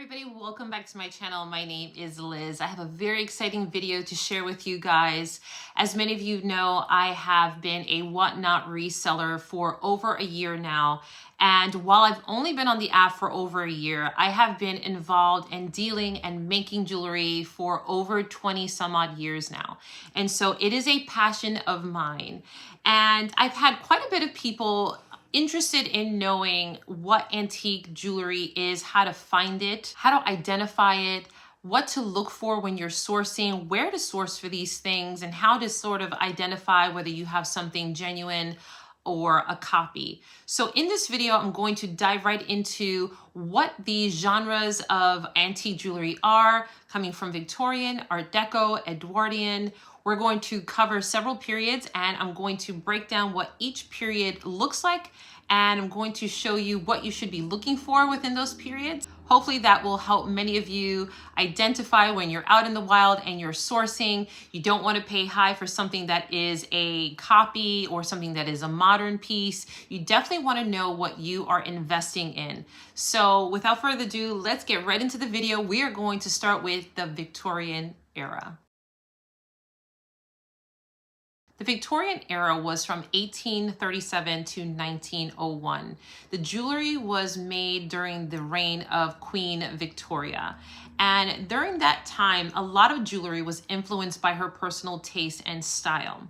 everybody, welcome back to my channel. My name is Liz. I have a very exciting video to share with you guys. As many of you know, I have been a whatnot reseller for over a year now. And while I've only been on the app for over a year, I have been involved in dealing and making jewelry for over 20 some odd years now. And so it is a passion of mine. And I've had quite a bit of people interested in knowing what antique jewelry is, how to find it, how to identify it, what to look for when you're sourcing, where to source for these things, and how to sort of identify whether you have something genuine or a copy. So in this video, I'm going to dive right into what these genres of antique jewelry are, coming from Victorian, Art Deco, Edwardian. We're going to cover several periods, and I'm going to break down what each period looks like, and I'm going to show you what you should be looking for within those periods. Hopefully that will help many of you identify when you're out in the wild and you're sourcing. You don't want to pay high for something that is a copy or something that is a modern piece. You definitely want to know what you are investing in. So without further ado, let's get right into the video. We are going to start with the Victorian era. The Victorian era was from 1837 to 1901. The jewelry was made during the reign of Queen Victoria. And during that time, a lot of jewelry was influenced by her personal taste and style.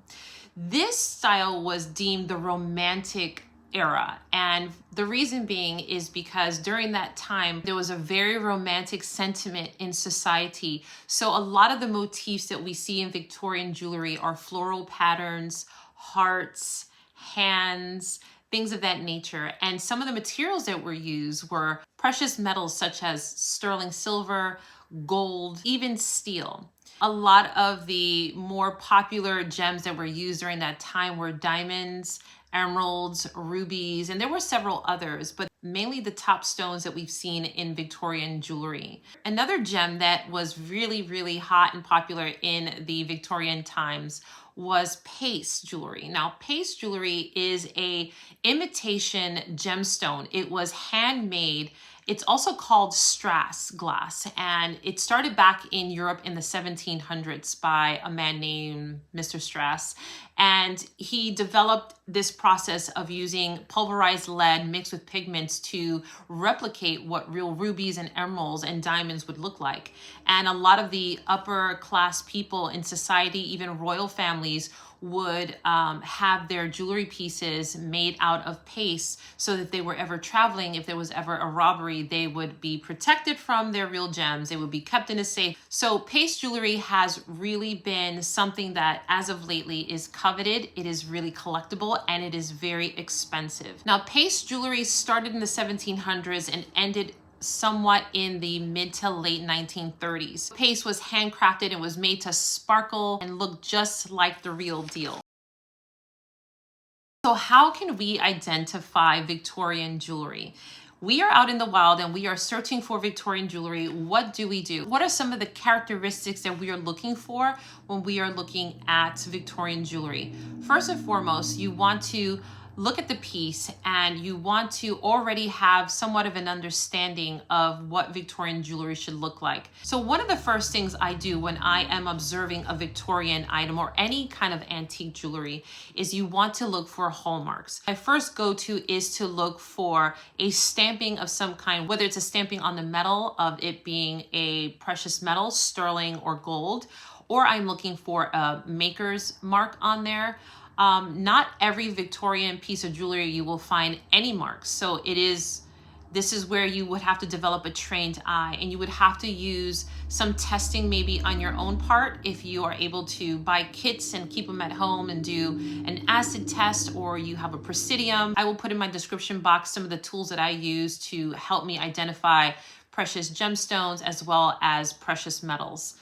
This style was deemed the Romantic era, and the reason being is because during that time there was a very romantic sentiment in society. So a lot of the motifs that we see in Victorian jewelry are floral patterns, hearts, hands, things of that nature. And some of the materials that were used were precious metals such as sterling silver, gold, even steel. A lot of the more popular gems that were used during that time were diamonds, emeralds, rubies, and there were several others, but mainly the top stones that we've seen in Victorian jewelry. Another gem that was really hot and popular in the Victorian times was paste jewelry. Now, paste jewelry is a imitation gemstone. It was handmade. It's also called strass glass, and it started back in Europe in the 1700s by a man named Mr. Strass. And he developed this process of using pulverized lead mixed with pigments to replicate what real rubies and emeralds and diamonds would look like. And a lot of the upper class people in society, even royal families, would have their jewelry pieces made out of paste so that if they were ever traveling, if there was ever a robbery, they would be protected from their real gems. They would be kept in a safe. So paste jewelry has really been something that as of lately is coveted. It is really collectible and it is very expensive. Now, paste jewelry started in the 1700s and ended somewhat in the mid to late 1930s. Paste was handcrafted and was made to sparkle and look just like the real deal. So how can we identify Victorian jewelry? We are out in the wild and we are searching for Victorian jewelry. What do we do? What are some of the characteristics that we are looking for when we are looking at Victorian jewelry? First and foremost, you want to look at the piece and you want to already have somewhat of an understanding of what Victorian jewelry should look like. So one of the first things I do when I am observing a Victorian item or any kind of antique jewelry is you want to look for hallmarks. My first go-to is to look for a stamping of some kind, whether it's a stamping on the metal of it being a precious metal, sterling or gold, or I'm looking for a maker's mark on there. Not every Victorian piece of jewelry you will find any marks. So this is where you would have to develop a trained eye, and you would have to use some testing maybe on your own part if you are able to buy kits and keep them at home and do an acid test, or you have a presidium. I will put in my description box some of the tools that I use to help me identify precious gemstones as well as precious metals.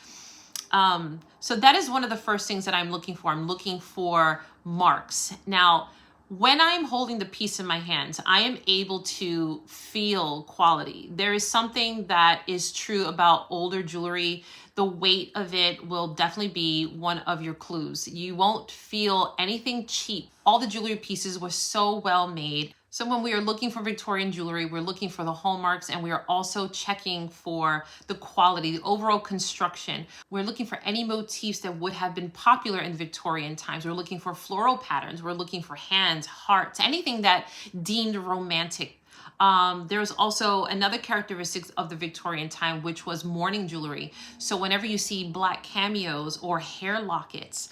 So that is one of the first things that I'm looking for. I'm looking for marks. Now, when I'm holding the piece in my hands, I am able to feel quality. There is something that is true about older jewelry. The weight of it will definitely be one of your clues. You won't feel anything cheap. All the jewelry pieces were so well made. So when we are looking for Victorian jewelry, we're looking for the hallmarks, and we are also checking for the quality, the overall construction. We're looking for any motifs that would have been popular in Victorian times. We're looking for floral patterns. We're looking for hands, hearts, anything that deemed romantic. There's also another characteristic of the Victorian time, which was mourning jewelry. So whenever you see black cameos or hair lockets,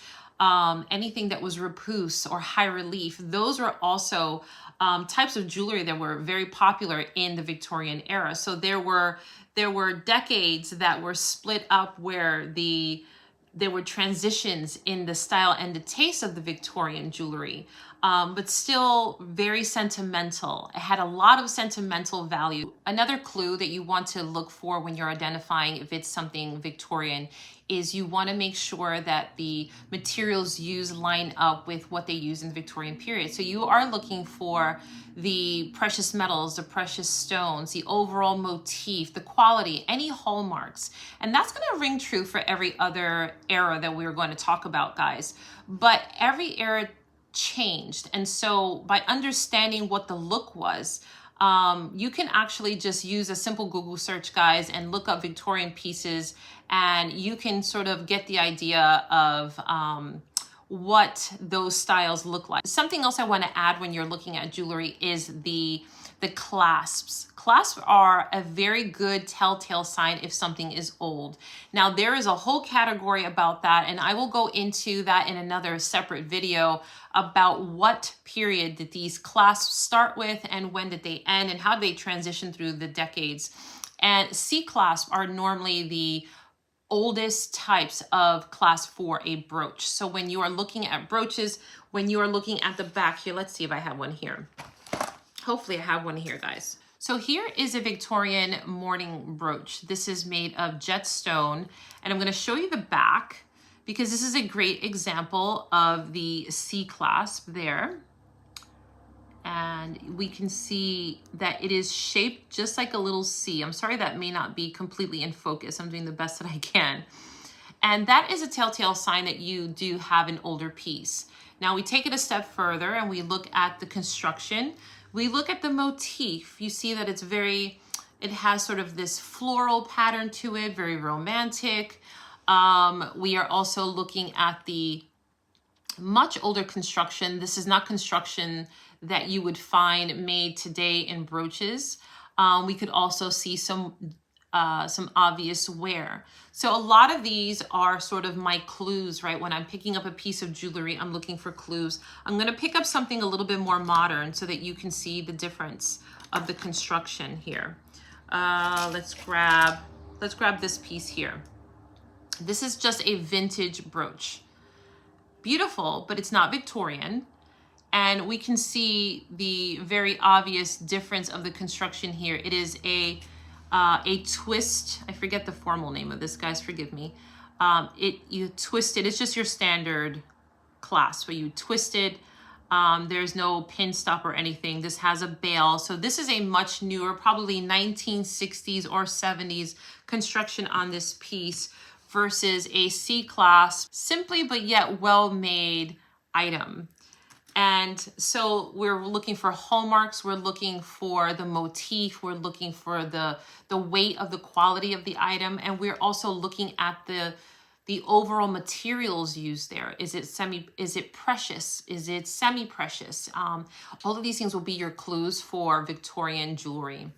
anything that was repousse or high relief, those were also types of jewelry that were very popular in the Victorian era. So there were decades that were split up where there were transitions in the style and the taste of the Victorian jewelry, but still very sentimental. It had a lot of sentimental value. Another clue that you want to look for when you're identifying if it's something Victorian is you want to make sure that the materials used line up with what they used in the Victorian period. So you are looking for the precious metals, the precious stones, the overall motif, the quality, any hallmarks. And that's going to ring true for every other era that we're going to talk about, guys. But every era changed. And so by understanding what the look was, you can actually just use a simple Google search, guys, and look up Victorian pieces, and you can sort of get the idea of what those styles look like. Something else I want to add when you're looking at jewelry is the clasps. Clasps are a very good telltale sign if something is old. Now, there is a whole category about that, and I will go into that in another separate video about what period did these clasps start with and when did they end and how did they transition through the decades. And C clasps are normally the oldest types of clasp for a brooch. So when you are looking at brooches, when you are looking at the back here, let's see if I have one here. Hopefully I have one here, guys. So here is a Victorian mourning brooch. This is made of jet stone, and I'm going to show you the back because this is a great example of the C clasp there. And we can see that it is shaped just like a little C. I'm sorry that may not be completely in focus. I'm doing the best that I can. And that is a telltale sign that you do have an older piece. Now we take it a step further and we look at the construction. We look at the motif. You see that it has sort of this floral pattern to it, very romantic. We are also looking at the much older construction. This is not construction that you would find made today in brooches. We could also see some obvious wear. So a lot of these are sort of my clues, right? When I'm picking up a piece of jewelry, I'm looking for clues. I'm going to pick up something a little bit more modern so that you can see the difference of the construction here. Let's grab this piece here. This is just a vintage brooch. Beautiful, but it's not Victorian. And we can see the very obvious difference of the construction here. It is a twist. I forget the formal name of this, guys, forgive me. You twist it. It's just your standard clasp where you twist it. There's no pin stop or anything. This has a bail. So this is a much newer, probably 1960s or 70s construction on this piece versus a C clasp, simply but yet well-made item. And so we're looking for hallmarks, we're looking for the motif, we're looking for the weight of the quality of the item, and we're also looking at the overall materials used there. Is it precious? Is it semi-precious? All of these things will be your clues for Victorian jewelry.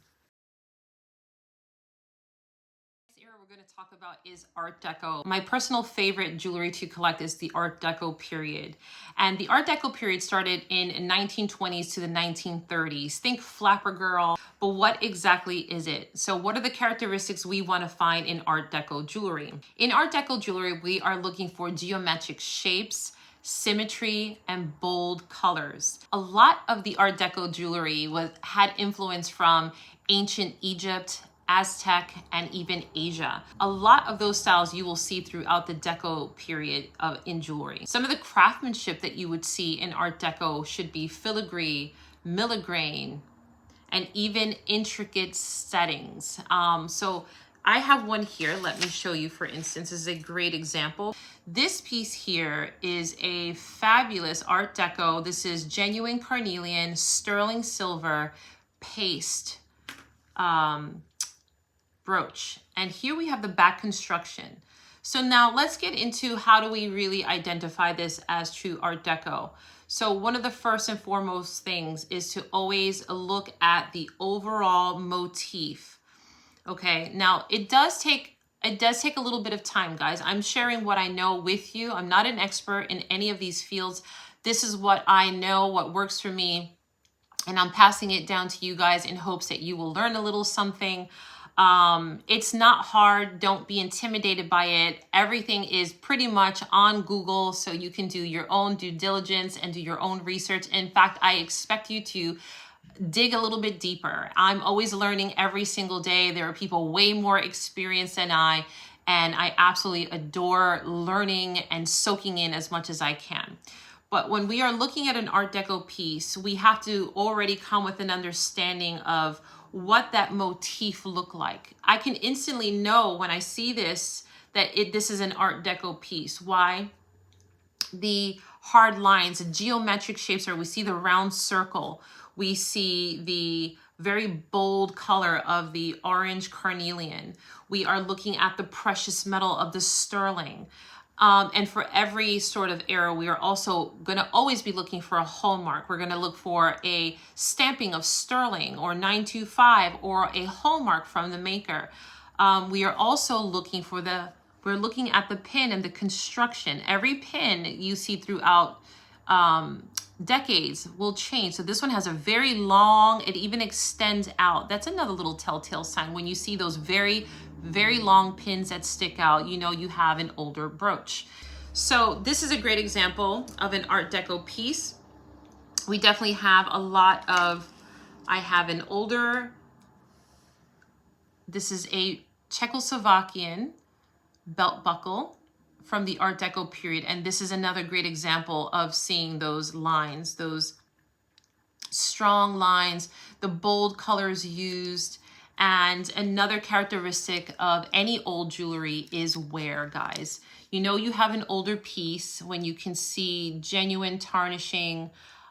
We're going to talk about is Art Deco. My personal favorite jewelry to collect is the Art Deco period. And the Art Deco period started in 1920s to the 1930s. Think Flapper Girl, but what exactly is it? So what are the characteristics we want to find in Art Deco jewelry? In Art Deco jewelry, we are looking for geometric shapes, symmetry, and bold colors. A lot of the Art Deco jewelry had influence from ancient Egypt, Aztec, and even Asia. A lot of those styles you will see throughout the Deco period in jewelry. Some of the craftsmanship that you would see in Art Deco should be filigree, milligrane, and even intricate settings. So I have one here. Let me show you, for instance. This is a great example. This piece here is a fabulous Art Deco. This is genuine carnelian, sterling silver, paste brooch. And here we have the back construction. So now let's get into how do we really identify this as true Art Deco. So one of the first and foremost things is to always look at the overall motif. Okay, now it does take a little bit of time, guys. I'm sharing what I know with you. I'm not an expert in any of these fields. This is what I know, what works for me, and I'm passing it down to you guys in hopes that you will learn a little something. It's not hard. Don't be intimidated by it. Everything is pretty much on Google, so you can do your own due diligence and do your own research. In fact, I expect you to dig a little bit deeper. I'm always learning every single day. There are people way more experienced than I, and I absolutely adore learning and soaking in as much as I can. But when we are looking at an Art Deco piece, we have to already come with an understanding of what that motif look like. I can instantly know when I see this that this is an Art Deco piece. Why? The hard lines, the geometric shapes, or we see the round circle. We see the very bold color of the orange carnelian. We are looking at the precious metal of the sterling. And for every sort of era, we are also going to always be looking for a hallmark. We're going to look for a stamping of sterling or 925 or a hallmark from the maker. We are also looking for we're looking at the pin and the construction. Every pin you see throughout decades will change. So this one has a very long, it even extends out. That's another little telltale sign. When you see those very long pins that stick out, you know you have an older brooch. So this is a great example of an Art Deco piece. We definitely have a lot of, I have an older, this is a Czechoslovakian belt buckle from the Art Deco period. And this is another great example of seeing those lines, those strong lines, the bold colors used. And another characteristic of any old jewelry is wear, guys. You know you have an older piece when you can see genuine tarnishing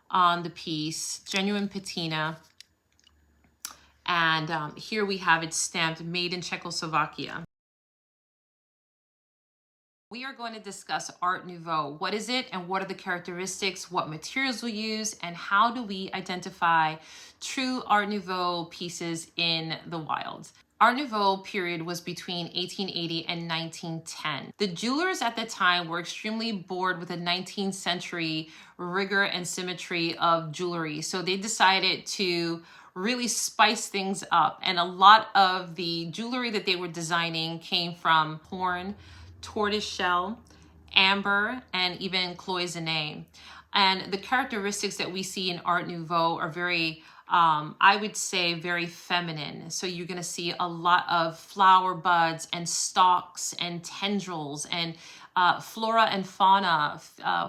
on the piece, genuine patina. And here we have it stamped, made in Czechoslovakia. We are going to discuss Art Nouveau. What is it and what are the characteristics, what materials we use, and how do we identify true Art Nouveau pieces in the wild? Art Nouveau period was between 1880 and 1910. The jewelers at the time were extremely bored with the 19th century rigor and symmetry of jewelry. So they decided to really spice things up. And a lot of the jewelry that they were designing came from horn, tortoise shell, amber, and even cloisonne. And the characteristics that we see in Art Nouveau are very, I would say, very feminine. So you're going to see a lot of flower buds and stalks and tendrils and flora and fauna,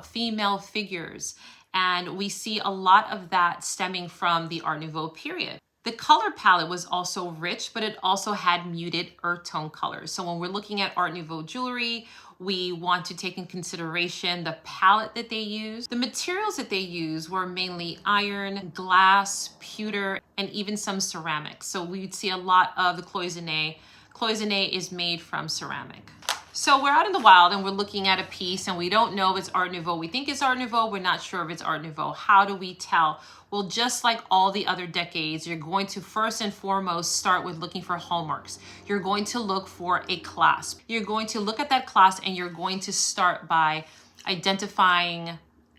female figures. And we see a lot of that stemming from the Art Nouveau period. The color palette was also rich, but it also had muted earth tone colors. So when we're looking at Art Nouveau jewelry, we want to take in consideration the palette that they used. The materials that they used were mainly iron, glass, pewter, and even some ceramics. So we'd see a lot of the cloisonne. Cloisonne is made from ceramic. So we're out in the wild and we're looking at a piece and we don't know if it's Art Nouveau. We think it's Art Nouveau. We're not sure if it's Art Nouveau. How do we tell? Well, just like all the other decades, you're going to first and foremost start with looking for hallmarks. You're going to look for a clasp. You're going to look at that clasp and you're going to start by identifying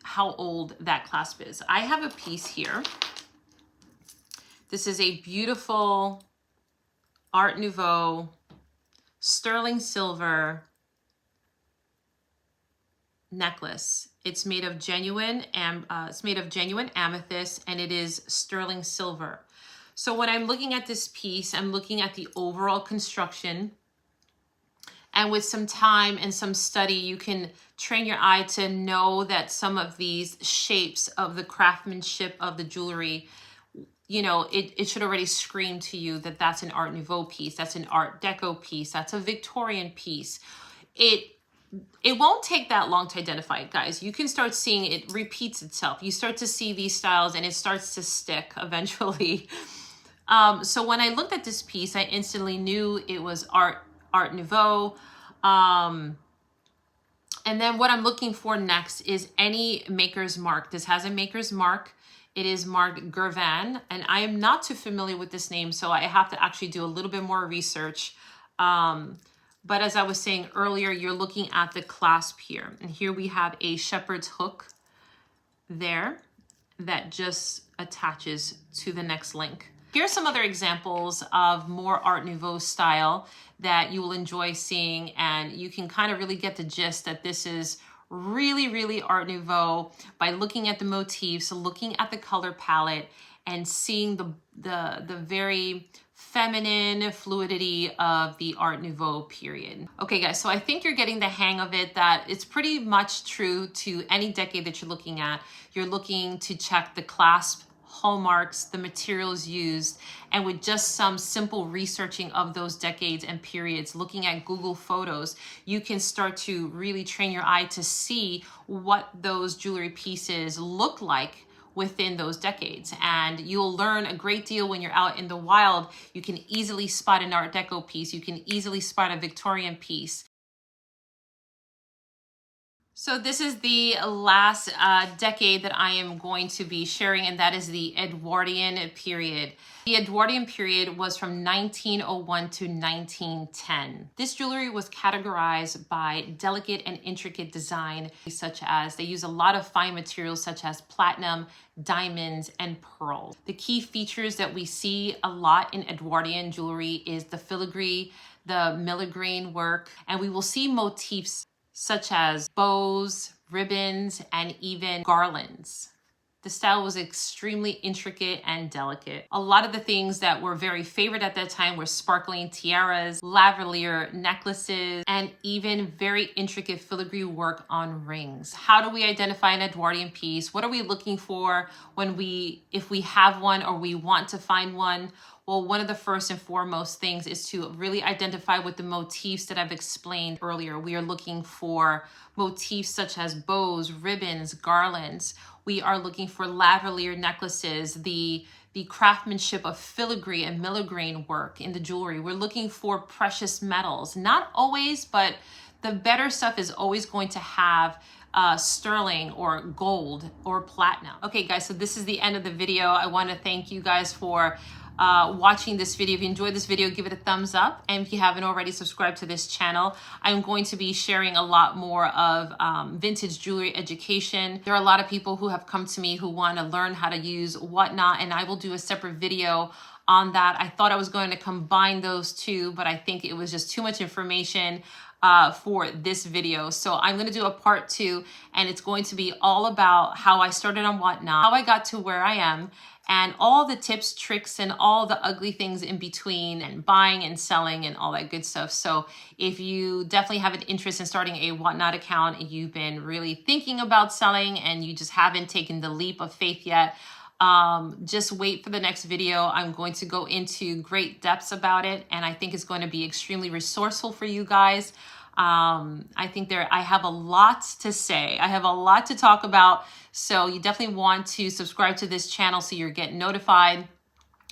how old that clasp is. I have a piece here. This is a beautiful Art Nouveau sterling silver necklace. It's made of genuine amethyst, and it is sterling silver. So when I'm looking at this piece, I'm looking at the overall construction. And with some time and some study, you can train your eye to know that some of these shapes of the craftsmanship of the jewelry, you know, it should already scream to you that that's an Art Nouveau piece, that's an Art Deco piece, that's a Victorian piece. It won't take that long to identify it, guys. You can start seeing it repeats itself. You start to see these styles and it starts to stick eventually. So when I looked at this piece, I instantly knew it was Art Nouveau. And then what I'm looking for next is any maker's mark. This has a maker's mark. It is marked Gervan, and I am not too familiar with this name, so I have to actually do a little bit more research. But as I was saying earlier, you're looking at the clasp here. And here we have a shepherd's hook there that just attaches to the next link. Here's some other examples of more Art Nouveau style that you will enjoy seeing, and you can kind of really get the gist that this is really, really Art Nouveau by looking at the motifs, looking at the color palette, and seeing the very feminine fluidity of the Art Nouveau period. Okay guys, so I think you're getting the hang of it, that it's pretty much true to any decade that you're looking at. You're looking to check the clasp, hallmarks, the materials used, and with just some simple researching of those decades and periods, looking at Google Photos, you can start to really train your eye to see what those jewelry pieces look like within those decades. And you'll learn a great deal when you're out in the wild. You can easily spot an Art Deco piece. You can easily spot a Victorian piece. So this is the last decade that I am going to be sharing, and that is the Edwardian period. The Edwardian period was from 1901 to 1910. This jewelry was categorized by delicate and intricate design, such as they use a lot of fine materials such as platinum, diamonds, and pearls. The key features that we see a lot in Edwardian jewelry is the filigree, the milligrane work, and we will see motifs such as bows, ribbons, and even garlands. The style was extremely intricate and delicate. A lot of the things that were very favorite at that time were sparkling tiaras, lavalier necklaces, and even very intricate filigree work on rings. How do we identify an Edwardian piece? What are we looking for if we have one or we want to find one? Well, one of the first and foremost things is to really identify with the motifs that I've explained earlier. We are looking for motifs such as bows, ribbons, garlands. We are looking for lavalier necklaces, the craftsmanship of filigree and milligrane work in the jewelry. We're looking for precious metals. Not always, but the better stuff is always going to have sterling or gold or platinum. Okay guys, so this is the end of the video. I want to thank you guys for watching this video. If you enjoyed this video, give it a thumbs up. And if you haven't already, subscribed to this channel. I'm going to be sharing a lot more of vintage jewelry education. There are a lot of people who have come to me who want to learn how to use whatnot, and I will do a separate video on that. I thought I was going to combine those two, but I think it was just too much information for this video. So I'm going to do a part 2, and it's going to be all about how I started on whatnot, how I got to where I am, and all the tips, tricks, and all the ugly things in between, and buying and selling and all that good stuff. So if you definitely have an interest in starting a whatnot account, and you've been really thinking about selling and you just haven't taken the leap of faith yet, just wait for the next video. I'm going to go into great depths about it, and I think it's going to be extremely resourceful for you guys. I think I have a lot to say. I have a lot to talk about. So you definitely want to subscribe to this channel so you're getting notified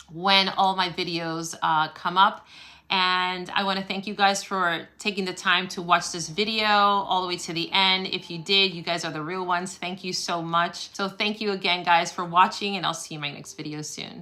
when all my videos come up. And I want to thank you guys for taking the time to watch this video all the way to the end. If you did, you guys are the real ones. Thank you so much. So thank you again, guys, for watching, and I'll see you in my next video soon.